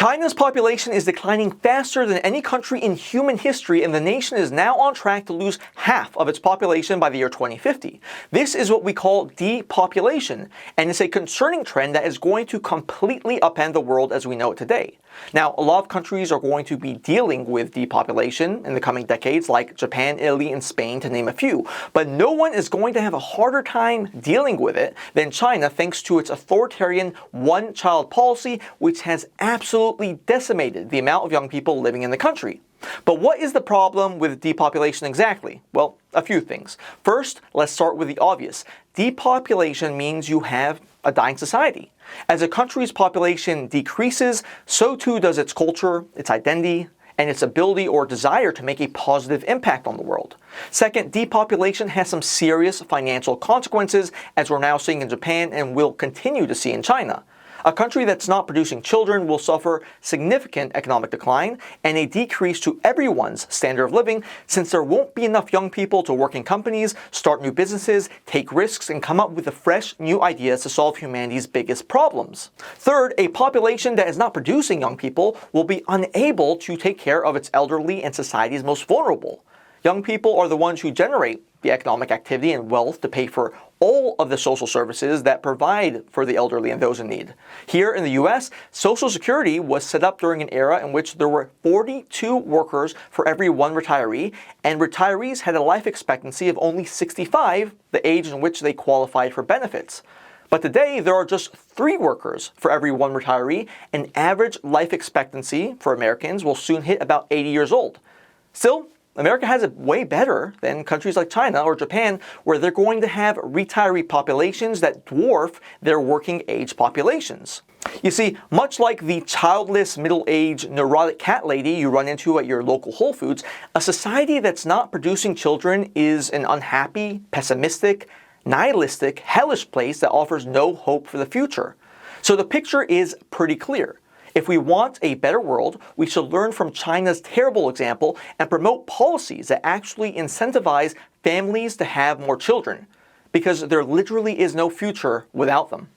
China's population is declining faster than any country in human history, and the nation is now on track to lose half of its population by the year 2050. This is what we call depopulation, and it's a concerning trend that is going to completely upend the world as we know it today. Now, a lot of countries are going to be dealing with depopulation in the coming decades, like Japan, Italy, and Spain, to name a few. But no one is going to have a harder time dealing with it than China, thanks to its authoritarian one-child policy, which has absolutely decimated the amount of young people living in the country. But what is the problem with depopulation exactly? Well, a few things. First, let's start with the obvious. Depopulation means you have a dying society. As a country's population decreases, so too does its culture, its identity, and its ability or desire to make a positive impact on the world. Second, depopulation has some serious financial consequences, as we're now seeing in Japan and will continue to see in China. A country that's not producing children will suffer significant economic decline and a decrease to everyone's standard of living, since there won't be enough young people to work in companies, start new businesses, take risks, and come up with the fresh new ideas to solve humanity's biggest problems. Third, a population that is not producing young people will be unable to take care of its elderly and society's most vulnerable. Young people are the ones who generate the economic activity and wealth to pay for all of the social services that provide for the elderly and those in need. Here in the US, Social Security was set up during an era in which there were 42 workers for every one retiree, and retirees had a life expectancy of only 65, the age in which they qualified for benefits. But today, there are just 3 workers for every one retiree, and average life expectancy for Americans will soon hit about 80 years old. Still, America has it way better than countries like China or Japan, where they're going to have retiree populations that dwarf their working age populations. You see, much like the childless, middle-aged, neurotic cat lady you run into at your local Whole Foods, a society that's not producing children is an unhappy, pessimistic, nihilistic, hellish place that offers no hope for the future. So the picture is pretty clear. If we want a better world, we should learn from China's terrible example and promote policies that actually incentivize families to have more children, because there literally is no future without them.